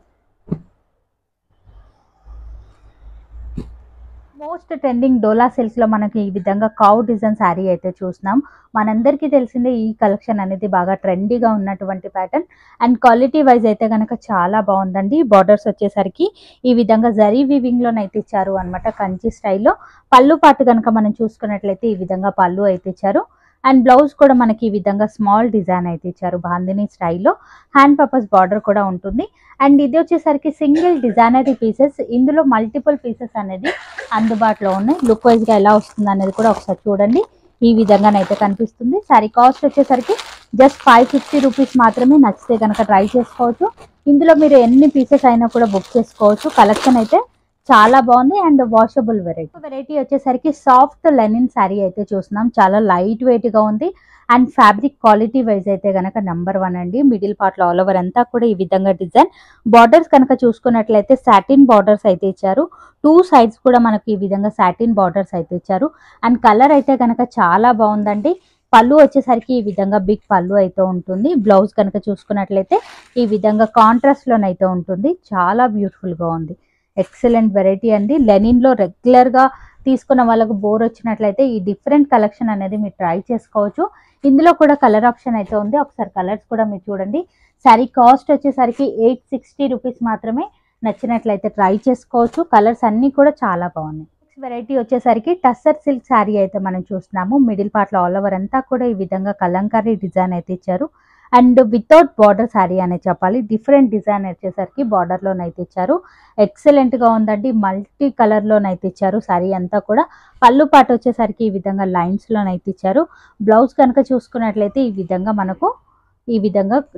మోస్ట్ ట్రెండింగ్ డోలా సిల్క్ లో మనకి ఈ విధంగా కౌ డిజైన్ శారీ అయితే చూస్తున్నాం. మనందరికీ తెలిసిందే ఈ కలెక్షన్ అనేది బాగా ట్రెండీగా ఉన్నటువంటి ప్యాటర్న్. అండ్ క్వాలిటీ వైజ్ అయితే కనుక చాలా బాగుందండి. బార్డర్స్ వచ్చేసరికి ఈ విధంగా జరీ వీవింగ్ లోనైతే ఇచ్చారు అనమాట, కంచి స్టైల్లో. పళ్ళు పాటు కనుక మనం చూసుకున్నట్లయితే ఈ విధంగా పళ్ళు అయితే ఇచ్చారు. అండ్ బ్లౌజ్ కూడా మనకి ఈ విధంగా స్మాల్ డిజైన్ అయితే ఇచ్చారు బాందిని స్టైల్లో. హ్యాండ్ పర్పస్ బార్డర్ కూడా ఉంటుంది. అండ్ ఇది వచ్చేసరికి సింగిల్ డిజైనరీ పీసెస్. ఇందులో మల్టిపుల్ పీసెస్ అనేది అందుబాటులో ఉన్నాయి. లుక్ వైజ్ గా ఎలా వస్తుంది అనేది కూడా ఒకసారి చూడండి. ఈ విధంగానైతే కనిపిస్తుంది. సారీ కాస్ట్ వచ్చేసరికి జస్ట్ 550 రూపీస్ మాత్రమే. నచ్చితే కనుక ట్రై చేసుకోవచ్చు. ఇందులో మీరు ఎన్ని పీసెస్ అయినా కూడా బుక్ చేసుకోవచ్చు. కలెక్షన్ అయితే చాలా బాగుంది. అండ్ వాషబుల్ వెరైటీ వచ్చేసరికి సాఫ్ట్ లెనిన్ శారీ అయితే చూస్తున్నాం. చాలా లైట్ వెయిట్ గా ఉంది. అండ్ ఫ్యాబ్రిక్ క్వాలిటీ వైజ్ అయితే గనక నెంబర్ 1 అండి. మిడిల్ పార్ట్ లో ఆల్ ఓవర్ అంతా కూడా ఈ విధంగా డిజైన్. బార్డర్స్ కనుక చూసుకున్నట్లయితే సాటిన్ బార్డర్స్ అయితే ఇచ్చారు. టూ సైడ్స్ కూడా మనకి ఈ విధంగా సాటిన్ బార్డర్స్ అయితే ఇచ్చారు. అండ్ కలర్ అయితే గనక చాలా బాగుందండి. పళ్ళు వచ్చేసరికి ఈ విధంగా బిగ్ పళ్ళు అయితే ఉంటుంది. బ్లౌజ్ కనుక చూసుకున్నట్లయితే ఈ విధంగా కాంట్రాస్ట్ లోనైతే ఉంటుంది. చాలా బ్యూటిఫుల్ గా ఉంది. ఎక్సలెంట్ వెరైటీ అండి. లెనిన్ లో రెగ్యులర్ గా తీసుకున్న వాళ్ళకు బోర్ వచ్చినట్లయితే ఈ డిఫరెంట్ కలెక్షన్ అనేది మీరు ట్రై చేసుకోవచ్చు. ఇందులో కూడా కలర్ ఆప్షన్ అయితే ఉంది. ఒకసారి కలర్స్ కూడా మీరు చూడండి. శారీ కాస్ట్ వచ్చేసరికి 860 రూపీస్ మాత్రమే. నచ్చినట్లయితే ట్రై చేసుకోవచ్చు. కలర్స్ అన్ని కూడా చాలా బాగున్నాయి. నెక్స్ట్ వెరైటీ వచ్చేసరికి టస్సర్ సిల్క్ శారీ అయితే మనం చూస్తున్నాము. మిడిల్ పార్ట్ లో ఆల్ ఓవర్ అంతా కూడా ఈ విధంగా కలంకారీ డిజైన్ అయితే ఇచ్చారు. అండ్ వితౌట్ బార్డర్ శారీ అనే చెప్పాలి. డిఫరెంట్ డిజైన్ వచ్చేసరికి బార్డర్లోనైతే ఇచ్చారు. ఎక్సలెంట్గా ఉందండి. మల్టీ కలర్లోనైతే ఇచ్చారు శారీ అంతా కూడా. పళ్ళు పాటు వచ్చేసరికి ఈ విధంగా లైన్స్లోనైతే ఇచ్చారు. బ్లౌజ్ కనుక చూసుకున్నట్లయితే ఈ విధంగా మనకు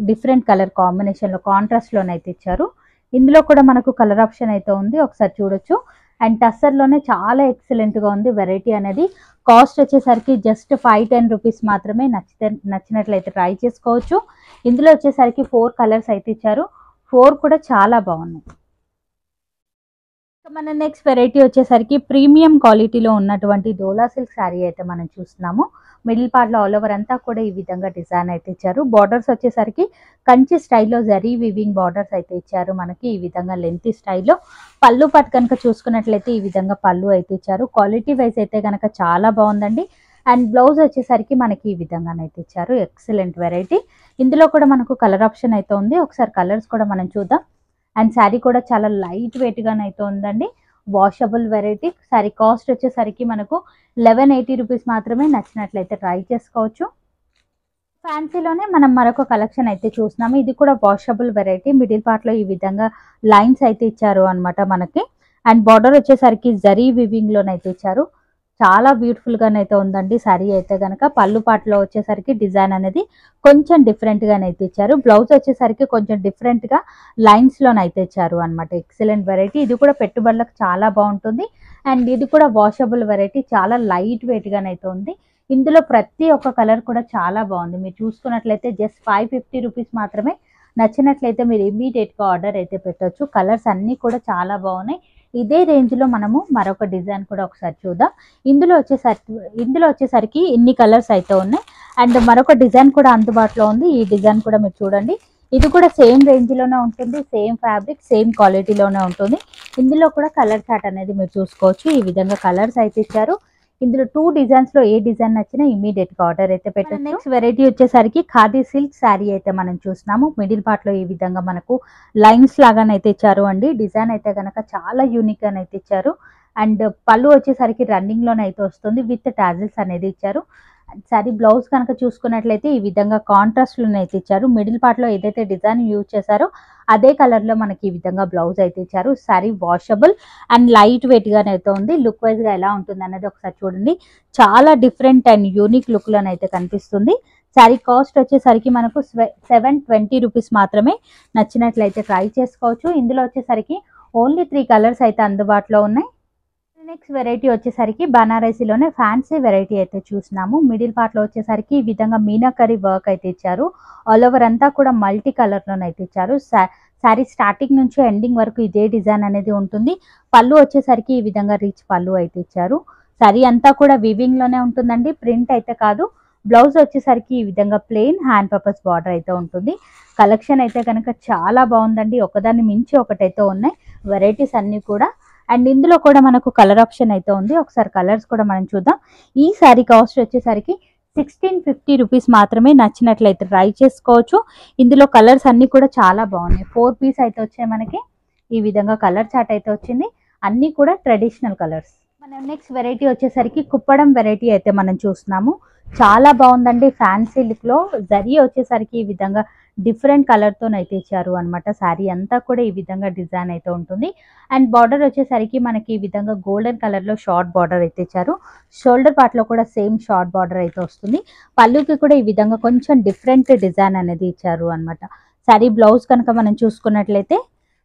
డిఫరెంట్ కలర్ కాంబినేషన్లో కాంట్రాస్ట్లోనైతే ఇచ్చారు. ఇందులో కూడా మనకు కలర్ ఆప్షన్ అయితే ఉంది, ఒకసారి చూడొచ్చు. అండ్ టస్సర్లోనే చాలా ఎక్సలెంట్గా ఉంది వెరైటీ అనేది. కాస్ట్ వచ్చేసరికి జస్ట్ 5-10 రూపీస్ మాత్రమే. నచ్చినట్లయితే ట్రై చేసుకోవచ్చు. ఇందులో వచ్చేసరికి 4 కలర్స్ అయితే ఇచ్చారు. 4 కూడా చాలా బాగున్నాయి. మన నెక్స్ట్ వెరైటీ వచ్చేసరికి ప్రీమియం క్వాలిటీలో ఉన్నటువంటి డోలా సిల్క్ శారీ అయితే మనం చూస్తున్నాము. మిడిల్ పార్ట్లో ఆల్ ఓవర్ అంతా కూడా ఈ విధంగా డిజైన్ అయితే ఇచ్చారు. బార్డర్స్ వచ్చేసరికి కంచి స్టైల్లో జరీ వివింగ్ బార్డర్స్ అయితే ఇచ్చారు మనకి ఈ విధంగా లెంతీ స్టైల్లో. పళ్ళు పాటు కనుక చూసుకున్నట్లయితే ఈ విధంగా పళ్ళు అయితే ఇచ్చారు. క్వాలిటీ వైజ్ అయితే కనుక చాలా బాగుందండి. అండ్ బ్లౌజ్ వచ్చేసరికి మనకి ఈ విధంగానైతే ఇచ్చారు. Excellent variety. ఇందులో కూడా మనకు కలర్ ఆప్షన్ అయితే ఉంది, ఒకసారి కలర్స్ కూడా మనం చూద్దాం. అండ్ శారీ కూడా చాలా లైట్ వెయిట్గానైతే ఉందండి. Washable variety. శారీ కాస్ట్ వచ్చేసరికి మనకు 1180 రూపీస్ మాత్రమే. నచ్చినట్లయితే ట్రై చేసుకోవచ్చు. ఫ్యాన్సీలోనే మనం మరొక కలెక్షన్ అయితే చూస్తున్నాము. ఇది కూడా వాషబుల్ వెరైటీ. మిడిల్ పార్ట్లో ఈ విధంగా లైన్స్ అయితే ఇచ్చారు అనమాట మనకి. అండ్ బార్డర్ వచ్చేసరికి జరీ వివింగ్లోనైతే ఇచ్చారు. చాలా బ్యూటిఫుల్గానైతే ఉందండి శారీ అయితే కనుక. పళ్ళు పాటలో వచ్చేసరికి డిజైన్ అనేది కొంచెం డిఫరెంట్గానైతే ఇచ్చారు. బ్లౌజ్ వచ్చేసరికి కొంచెం డిఫరెంట్గా లైన్స్లోనైతే ఇచ్చారు అనమాట. Excellent variety. ఇది కూడా పెట్టుబడులకు చాలా బాగుంటుంది. అండ్ ఇది కూడా వాషబుల్ వెరైటీ. చాలా లైట్ వెయిట్గానైతే ఉంది. ఇందులో ప్రతి ఒక్క కలర్ కూడా చాలా బాగుంది. మీరు చూసుకున్నట్లయితే జస్ట్ 550 రూపీస్ మాత్రమే. నచ్చినట్లయితే మీరు ఇమీడియట్గా ఆర్డర్ అయితే పెట్టవచ్చు. కలర్స్ అన్నీ కూడా చాలా బాగున్నాయి. ఇదే రేంజ్లో మనము మరొక డిజైన్ కూడా ఒకసారి చూద్దాం. ఇందులో వచ్చేసరికి ఇన్ని కలర్స్ అయితే ఉన్నాయి. అండ్ మరొక డిజైన్ కూడా అందుబాటులో ఉంది. ఈ డిజైన్ కూడా మీరు చూడండి. ఇది కూడా సేమ్ రేంజ్లోనే ఉంటుంది. సేమ్ ఫ్యాబ్రిక్, సేమ్ క్వాలిటీలోనే ఉంటుంది. ఇందులో కూడా కలర్ చార్ట్ అనేది మీరు చూసుకోవచ్చు. ఈ విధంగా కలర్స్ అయితే ఇచ్చారు. ఇందులో 2 డిజైన్స్లో ఏ డిజైన్ నచ్చినా ఇమీడియట్గా ఆర్డర్ అయితే పెట్టండి. నెక్స్ట్ వెరైటీ వచ్చేసరికి ఖాదీ సిల్క్ శారీ అయితే మనం చూస్తున్నాము. మిడిల్ పార్ట్లో ఈ విధంగా మనకు లైన్స్ లాగానైతే ఇచ్చారు అండి. డిజైన్ అయితే కనుక చాలా యూనిక్గానైతే ఇచ్చారు. అండ్ పళ్ళు వచ్చేసరికి రన్నింగ్లోనైతే వస్తుంది. విత్ టాజిల్స్ అనేది ఇచ్చారు. శారీ బ్లౌజ్ కనుక చూసుకున్నట్లయితే ఈ విధంగా కాంట్రాస్ట్లోనైతే ఇచ్చారు. మిడిల్ పార్ట్లో ఏదైతే డిజైన్ యూజ్ చేశారో అదే కలర్లో మనకి ఈ విధంగా బ్లౌజ్ అయితే ఇచ్చారు. శారీ వాషబుల్ అండ్ లైట్ వెయిట్గానైతే ఉంది. లుక్ వైజ్గా ఎలా ఉంటుంది అనేది ఒకసారి చూడండి. చాలా డిఫరెంట్ అండ్ యూనిక్ లుక్లోనైతే కనిపిస్తుంది. శారీ కాస్ట్ వచ్చేసరికి మనకు 720 రూపీస్ మాత్రమే. నచ్చినట్లయితే ట్రై చేసుకోవచ్చు. ఇందులో వచ్చేసరికి ఓన్లీ 3 కలర్స్ అయితే అందుబాటులో ఉన్నాయి. నెక్స్ట్ వెరైటీ వచ్చేసరికి బనారసీలోనే ఫ్యాన్సీ వెరైటీ అయితే చూస్తున్నాము. మిడిల్ పార్ట్లో వచ్చేసరికి ఈ విధంగా మీనాకరీ వర్క్ అయితే ఇచ్చారు. ఆల్ ఓవర్ అంతా కూడా మల్టీ కలర్లోనైతే ఇచ్చారు. శారీ స్టార్టింగ్ నుంచి ఎండింగ్ వరకు ఇదే డిజైన్ అనేది ఉంటుంది. పళ్ళు వచ్చేసరికి ఈ విధంగా రిచ్ పళ్ళు అయితే ఇచ్చారు. శారీ అంతా కూడా వివింగ్లోనే ఉంటుందండి, ప్రింట్ అయితే కాదు. బ్లౌజ్ వచ్చేసరికి ఈ విధంగా ప్లెయిన్ హ్యాండ్ పర్పస్ బార్డర్ అయితే ఉంటుంది. కలెక్షన్ అయితే కనుక చాలా బాగుందండి. ఒకదాన్ని మించి ఒకటైతే ఉన్నాయి వెరైటీస్ అన్నీ కూడా. అండ్ ఇందులో కూడా మనకు కలర్ ఆప్షన్ అయితే ఉంది. ఒకసారి కలర్స్ కూడా మనం చూద్దాం. ఈ శారీ కాస్ట్ వచ్చేసరికి 1650 రూపీస్ మాత్రమే. నచ్చినట్లయితే ట్రై చేసుకోవచ్చు. ఇందులో కలర్స్ అన్నీ కూడా చాలా బాగున్నాయి. 4 పీస్ అయితే వచ్చాయి మనకి. ఈ విధంగా కలర్ చార్ట్ అయితే వచ్చింది. అన్నీ కూడా ట్రెడిషనల్ కలర్స్. మనం నెక్స్ట్ వెరైటీ వచ్చేసరికి కుప్పడం వెరైటీ అయితే మనం చూస్తున్నాము. చాలా బాగుందండి. ఫ్యాన్సీ లుక్లో జరీ వచ్చేసరికి ఈ విధంగా డిఫరెంట్ కలర్తోనైతే ఇచ్చారు అనమాట. శారీ అంతా కూడా ఈ విధంగా డిజైన్ అయితే ఉంటుంది. అండ్ బార్డర్ వచ్చేసరికి మనకి ఈ విధంగా గోల్డెన్ కలర్లో షార్ట్ బార్డర్ అయితే ఇచ్చారు. షోల్డర్ పార్ట్లో కూడా సేమ్ షార్ట్ బార్డర్ అయితే వస్తుంది. పళ్ళుకి కూడా ఈ విధంగా కొంచెం డిఫరెంట్ డిజైన్ అనేది ఇచ్చారు అనమాట. శారీ బ్లౌజ్ కనుక మనం చూసుకున్నట్లయితే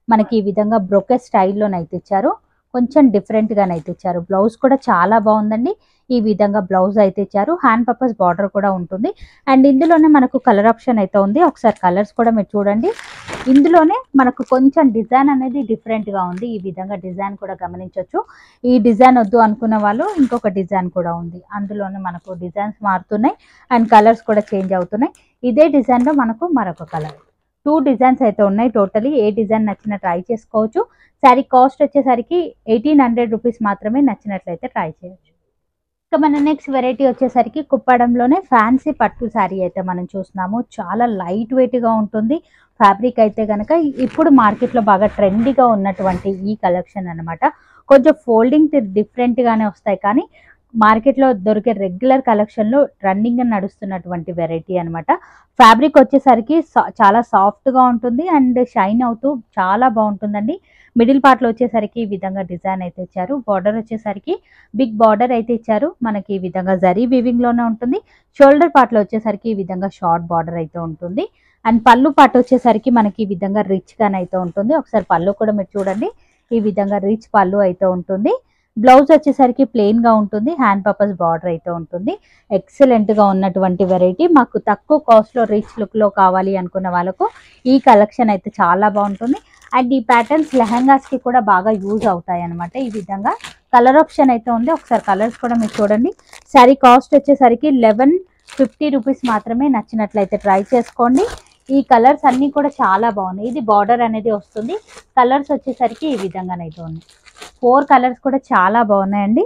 మనకి ఈ విధంగా బ్రొకే స్టైల్లోనైతే ఇచ్చారు. కొంచెం డిఫరెంట్గానైతే ఇచ్చారు. బ్లౌజ్ కూడా చాలా బాగుందండి. ఈ విధంగా బ్లౌజ్ అయితే ఇచ్చారు. హ్యాండ్ పర్పస్ బార్డర్ కూడా ఉంటుంది. అండ్ ఇందులోనే మనకు కలర్ ఆప్షన్ అయితే ఉంది. ఒకసారి కలర్స్ కూడా మీరు చూడండి. ఇందులోనే మనకు కొంచెం డిజైన్ అనేది డిఫరెంట్గా ఉంది. ఈ విధంగా డిజైన్ కూడా గమనించవచ్చు. ఈ డిజైన్ వద్దు అనుకున్న వాళ్ళు ఇంకొక డిజైన్ కూడా ఉంది. అందులోనే మనకు డిజైన్స్ మారుతున్నాయి అండ్ కలర్స్ కూడా చేంజ్ అవుతున్నాయి. ఇదే డిజైన్లో మనకు మరొక కలర్ 2 డిజైన్స్ అయితే ఉన్నాయి. టోటలీ ఏ డిజైన్ నచ్చినా ట్రై చేసుకోవచ్చు. శారీ కాస్ట్ వచ్చేసరికి 1800 రూపీస్ మాత్రమే. నచ్చినట్లయితే ట్రై చేయొచ్చు. ఇక మన నెక్స్ట్ వెరైటీ వచ్చేసరికి కుప్పడంలోనే ఫ్యాన్సీ పట్టు శారీ అయితే మనం చూస్తున్నాము. చాలా లైట్ వెయిట్గా ఉంటుంది. ఫ్యాబ్రిక్ అయితే కనుక ఇప్పుడు మార్కెట్లో బాగా ట్రెండీగా ఉన్నటువంటి ఈ కలెక్షన్ అనమాట. కొంచెం ఫోల్డింగ్ డిఫరెంట్గానే వస్తాయి కానీ మార్కెట్లో దొరికే రెగ్యులర్ కలెక్షన్లో రన్నింగ్ నడుస్తున్నటువంటి వెరైటీ అనమాట. ఫ్యాబ్రిక్ వచ్చేసరికి చాలా సాఫ్ట్గా ఉంటుంది అండ్ షైన్ అవుతూ చాలా బాగుంటుందండి. మిడిల్ పార్ట్లో వచ్చేసరికి ఈ విధంగా డిజైన్ అయితే ఇచ్చారు. బార్డర్ వచ్చేసరికి బిగ్ బార్డర్ అయితే ఇచ్చారు. మనకి ఈ విధంగా జరీ వీవింగ్లోనే ఉంటుంది. షోల్డర్ పార్ట్లో వచ్చేసరికి ఈ విధంగా షార్ట్ బార్డర్ అయితే ఉంటుంది. అండ్ పళ్ళు పార్ట్ వచ్చేసరికి మనకి ఈ విధంగా రిచ్గానైతే ఉంటుంది. ఒకసారి పళ్ళు కూడా మీరు చూడండి, ఈ విధంగా రిచ్ పళ్ళు అయితే ఉంటుంది. బ్లౌజ్ వచ్చేసరికి ప్లెయిన్గా ఉంటుంది. హ్యాండ్ పర్పస్ బార్డర్ అయితే ఉంటుంది. ఎక్సలెంట్గా ఉన్నటువంటి వెరైటీ. మాకు తక్కువ కాస్ట్లో రిచ్ లుక్లో కావాలి అనుకున్న వాళ్ళకు ఈ కలెక్షన్ అయితే చాలా బాగుంటుంది. అండ్ ఈ ప్యాటర్న్స్ లెహంగాస్కి కూడా బాగా యూజ్ అవుతాయి అనమాట. ఈ విధంగా కలర్ ఆప్షన్ అయితే ఉంది. ఒకసారి కలర్స్ కూడా మీరు చూడండి. శారీ కాస్ట్ వచ్చేసరికి 1150 రూపీస్ మాత్రమే. నచ్చినట్లయితే ట్రై చేసుకోండి. ఈ కలర్స్ అన్నీ కూడా చాలా బాగున్నాయి. ఇది బార్డర్ అనేది వస్తుంది. కలర్స్ వచ్చేసరికి ఈ విధంగానైతే ఉన్నాయి. 4 కలర్స్ కూడా చాలా బాగున్నాయండి.